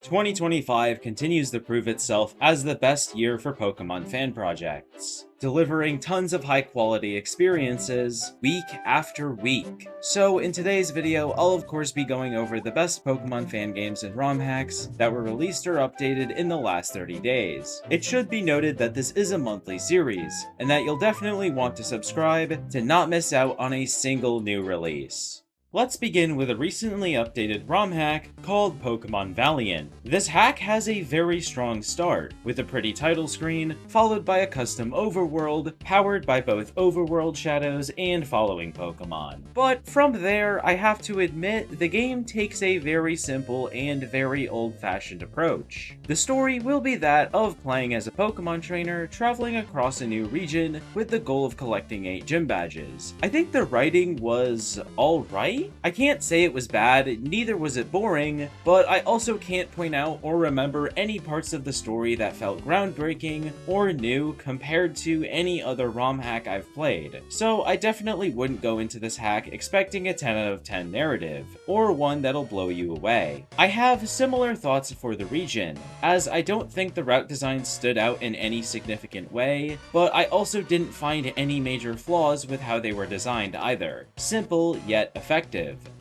2025 continues to prove itself as the best year for Pokemon fan projects, delivering tons of high-quality experiences week after week. So in today's video, I'll of course be going over the best Pokemon fan games and ROM hacks that were released or updated in the last 30 days. It should be noted that this is a monthly series, and that you'll definitely want to subscribe to not miss out on a single new release. Let's begin with a recently updated ROM hack called Pokemon Valiant. This hack has a very strong start, with a pretty title screen, followed by a custom overworld, powered by both overworld shadows and following Pokemon. But from there, I have to admit, the game takes a very simple and very old-fashioned approach. The story will be that of playing as a Pokemon trainer, traveling across a new region with the goal of collecting 8 gym badges. I think the writing was alright. I can't say it was bad, neither was it boring, but I also can't point out or remember any parts of the story that felt groundbreaking or new compared to any other ROM hack I've played. So I definitely wouldn't go into this hack expecting a 10 out of 10 narrative, or one that'll blow you away. I have similar thoughts for the region, as I don't think the route design stood out in any significant way, but I also didn't find any major flaws with how they were designed either. Simple, yet effective.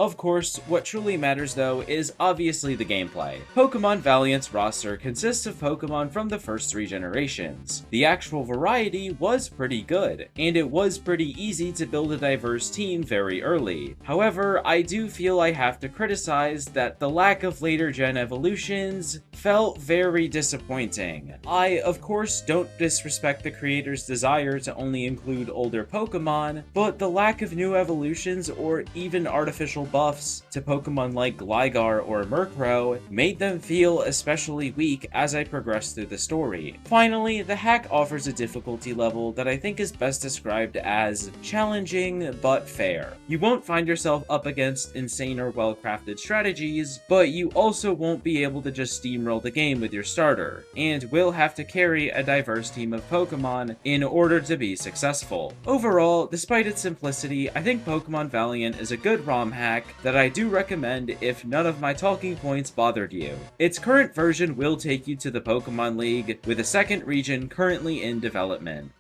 Of course, what truly matters though is obviously the gameplay. Pokemon Valiant's roster consists of Pokemon from the first 3 generations. The actual variety was pretty good, and it was pretty easy to build a diverse team very early. However, I do feel I have to criticize that the lack of later gen evolutions felt very disappointing. I, of course, don't disrespect the creator's desire to only include older Pokemon, but the lack of new evolutions or even artificial buffs to Pokemon like Gligar or Murkrow made them feel especially weak as I progressed through the story. Finally, the hack offers a difficulty level that I think is best described as challenging but fair. You won't find yourself up against insane or well-crafted strategies, but you also won't be able to just steamroll the game with your starter, and will have to carry a diverse team of Pokemon in order to be successful. Overall, despite its simplicity, I think Pokemon Valiant is a good ROM hack that I do recommend if none of my talking points bothered you. Its current version will take you to the Pokemon League, with a second region currently in development.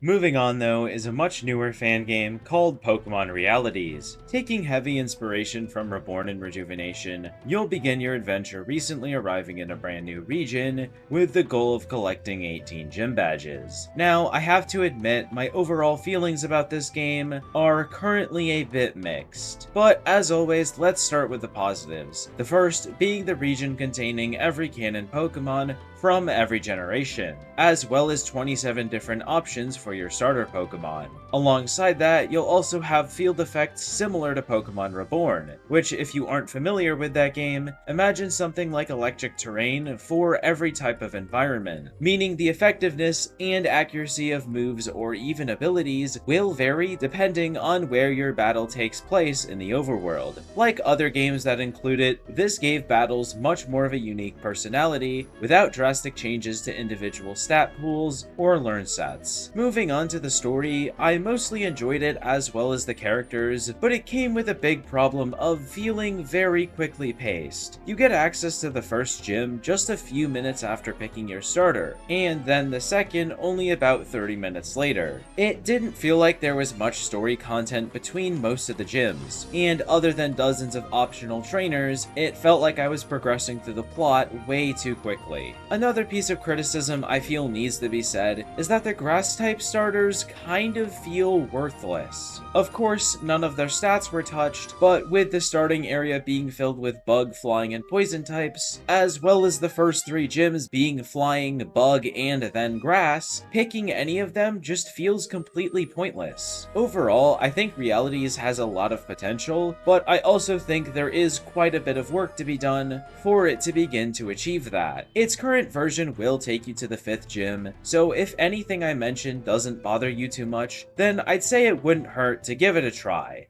Moving on though is a much newer fan game called Pokemon Realities. Taking heavy inspiration from Reborn and Rejuvenation, you'll begin your adventure recently arriving in a brand new region with the goal of collecting 18 gym badges. Now, I have to admit, my overall feelings about this game are currently a bit mixed. But as always, let's start with the positives. The first being the region containing every canon Pokemon from every generation, as well as 27 different options for your starter Pokemon. Alongside that, you'll also have field effects similar to Pokemon Reborn, which, if you aren't familiar with that game, imagine something like electric terrain for every type of environment, meaning the effectiveness and accuracy of moves or even abilities will vary depending on where your battle takes place in the overworld. Like other games that include it, this gave battles much more of a unique personality without drastic changes to individual stat pools or learn sets. Moving on to the story, I mostly enjoyed it as well as the characters, but it came with a big problem of feeling very quickly paced. You get access to the first gym just a few minutes after picking your starter, and then the second only about 30 minutes later. It didn't feel like there was much story content between most of the gyms, and other than dozens of optional trainers, it felt like I was progressing through the plot way too quickly. Another piece of criticism I feel needs to be said is that the grass-type starters kind of feel worthless. Of course, none of their stats were touched, but with the starting area being filled with bug, flying, and poison types, as well as the first 3 gyms being flying, bug, and then grass, picking any of them just feels completely pointless. Overall, I think Realities has a lot of potential, but I also think there is quite a bit of work to be done for it to begin to achieve that. Its current version will take you to the 5th gym, so if anything I mentioned doesn't bother you too much, then I'd say it wouldn't hurt to give it a try.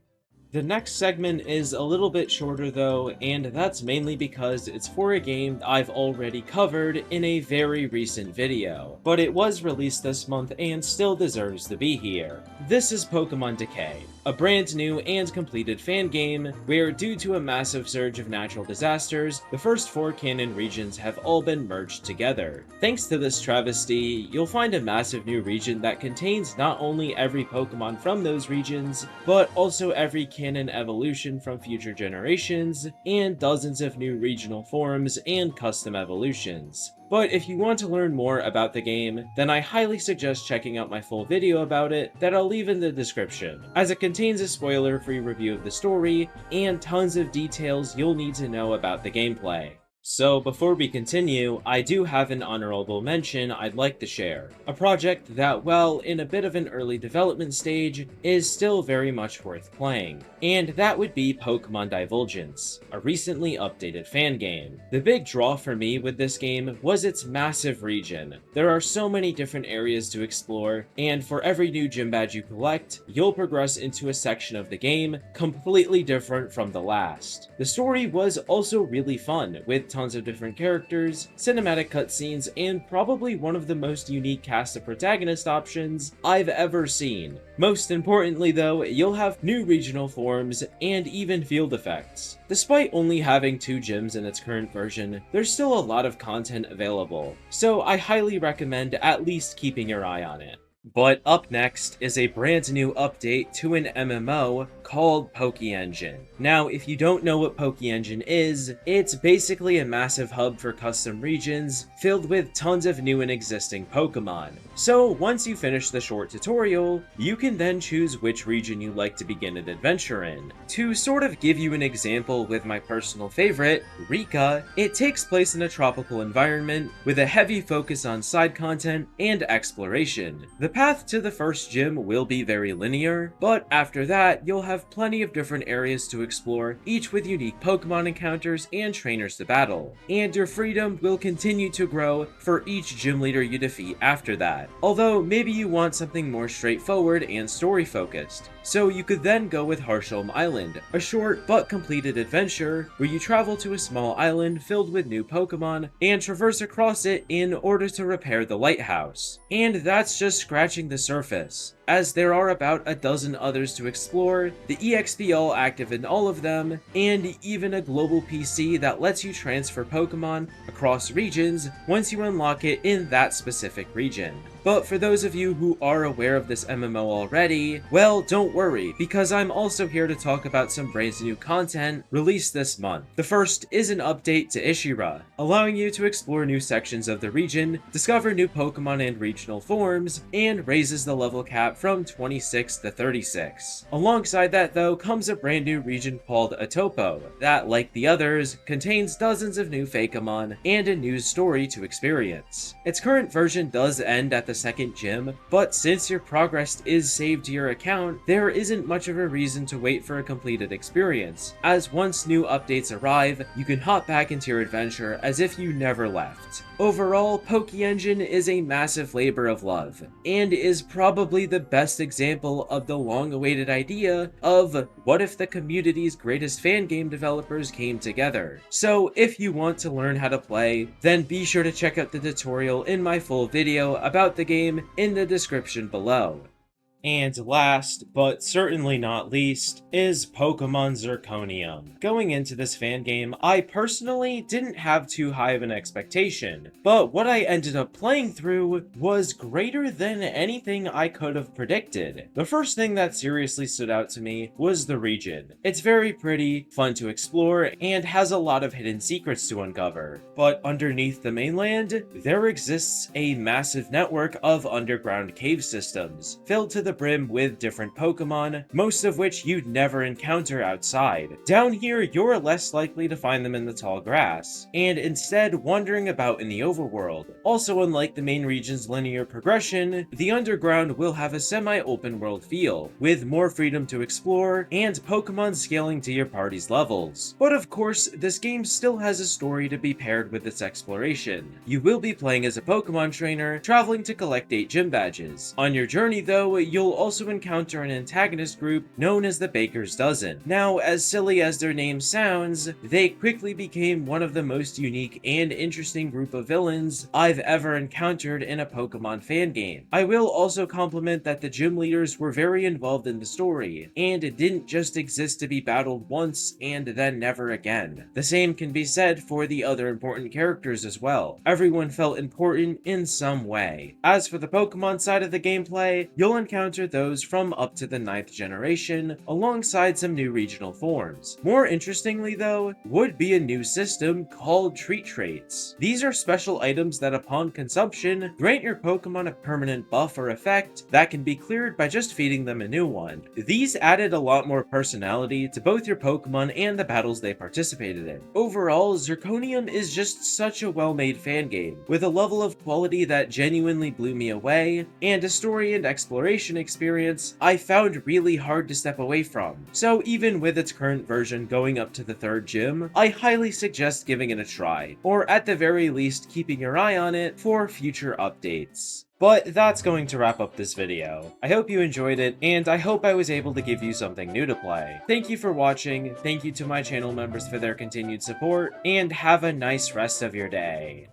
The next segment is a little bit shorter though, and that's mainly because it's for a game I've already covered in a very recent video, but it was released this month and still deserves to be here. This is Pokemon Decay. a brand new and completed fan game where, due to a massive surge of natural disasters, the first 4 canon regions have all been merged together. Thanks to this travesty, you'll find a massive new region that contains not only every Pokemon from those regions, but also every canon evolution from future generations, and dozens of new regional forms and custom evolutions. But if you want to learn more about the game, then I highly suggest checking out my full video about it that I'll leave in the description, as it contains a spoiler-free review of the story, and tons of details you'll need to know about the gameplay. So before we continue, I do have an honorable mention I'd like to share. A project that, while in a bit of an early development stage, is still very much worth playing. And that would be Pokemon Divulgence, a recently updated fan game. The big draw for me with this game was its massive region. There are so many different areas to explore, and for every new gym badge you collect, you'll progress into a section of the game completely different from the last. The story was also really fun, with tons of different characters, cinematic cutscenes, and probably one of the most unique cast of protagonist options I've ever seen. Most importantly though, you'll have new regional forms and even field effects. Despite only having 2 gyms in its current version, there's still a lot of content available, so I highly recommend at least keeping your eye on it. But up next is a brand new update to an MMO called Pokengine. Now, if you don't know what Pokengine is, it's basically a massive hub for custom regions filled with tons of new and existing Pokemon. So once you finish the short tutorial, you can then choose which region you'd like to begin an adventure in. To sort of give you an example with my personal favorite, Rika, it takes place in a tropical environment with a heavy focus on side content and exploration. The path to the first gym will be very linear, but after that, you'll have plenty of different areas to explore, each with unique Pokemon encounters and trainers to battle. And your freedom will continue to grow for each gym leader you defeat after that. Although maybe you want something more straightforward and story focused. So you could then go with Harsholm Island, a short but completed adventure where you travel to a small island filled with new Pokemon and traverse across it in order to repair the lighthouse. And that's just scratching the surface, as there are about a dozen others to explore, the EXP all active in all of them, and even a global PC that lets you transfer Pokemon across regions once you unlock it in that specific region. But for those of you who are aware of this MMO already, well, don't worry, because I'm also here to talk about some brand new content released this month. The first is an update to Ishira, allowing you to explore new sections of the region, discover new Pokemon and regional forms, and raises the level cap from 26 to 36. Alongside that though comes a brand new region called Atopo, that, like the others, contains dozens of new Fakeamon and a new story to experience. Its current version does end at the second gym, but since your progress is saved to your account, there isn't much of a reason to wait for a completed experience, as once new updates arrive, you can hop back into your adventure as if you never left. Overall, Pokengine is a massive labor of love, and is probably the best example of the long-awaited idea of what if the community's greatest fan game developers came together. So if you want to learn how to play, then be sure to check out the tutorial in my full video about the game in the description below. And last, but certainly not least, is Pokemon Zirconium. Going into this fan game, I personally didn't have too high of an expectation, but what I ended up playing through was greater than anything I could have predicted. The first thing that seriously stood out to me was the region. It's very pretty, fun to explore, and has a lot of hidden secrets to uncover. But underneath the mainland, there exists a massive network of underground cave systems, filled to the brim with different Pokemon, most of which you'd never encounter outside. Down here, you're less likely to find them in the tall grass, and instead wandering about in the overworld. Also, unlike the main region's linear progression, the underground will have a semi-open world feel, with more freedom to explore, and Pokemon scaling to your party's levels. But of course, this game still has a story to be paired with its exploration. You will be playing as a Pokemon trainer, traveling to collect 8 gym badges. On your journey though, you'll you'll also encounter an antagonist group known as the Baker's Dozen. Now, as silly as their name sounds, they quickly became one of the most unique and interesting group of villains I've ever encountered in a Pokemon fan game. I will also compliment that the gym leaders were very involved in the story, and it didn't just exist to be battled once and then never again. The same can be said for the other important characters as well. Everyone felt important in some way. As for the Pokemon side of the gameplay, you'll encounter those from up to the 9th generation, alongside some new regional forms. More interestingly though, would be a new system called Treat Traits. These are special items that upon consumption, grant your Pokemon a permanent buff or effect that can be cleared by just feeding them a new one. These added a lot more personality to both your Pokemon and the battles they participated in. Overall, Zirconium is just such a well-made fan game, with a level of quality that genuinely blew me away, and a story and exploration experience I found really hard to step away from. So even with its current version going up to the 3rd gym, I highly suggest giving it a try, or at the very least keeping your eye on it for future updates. But that's going to wrap up this video. I hope you enjoyed it, and I hope I was able to give you something new to play. Thank you for watching, thank you to my channel members for their continued support, and have a nice rest of your day.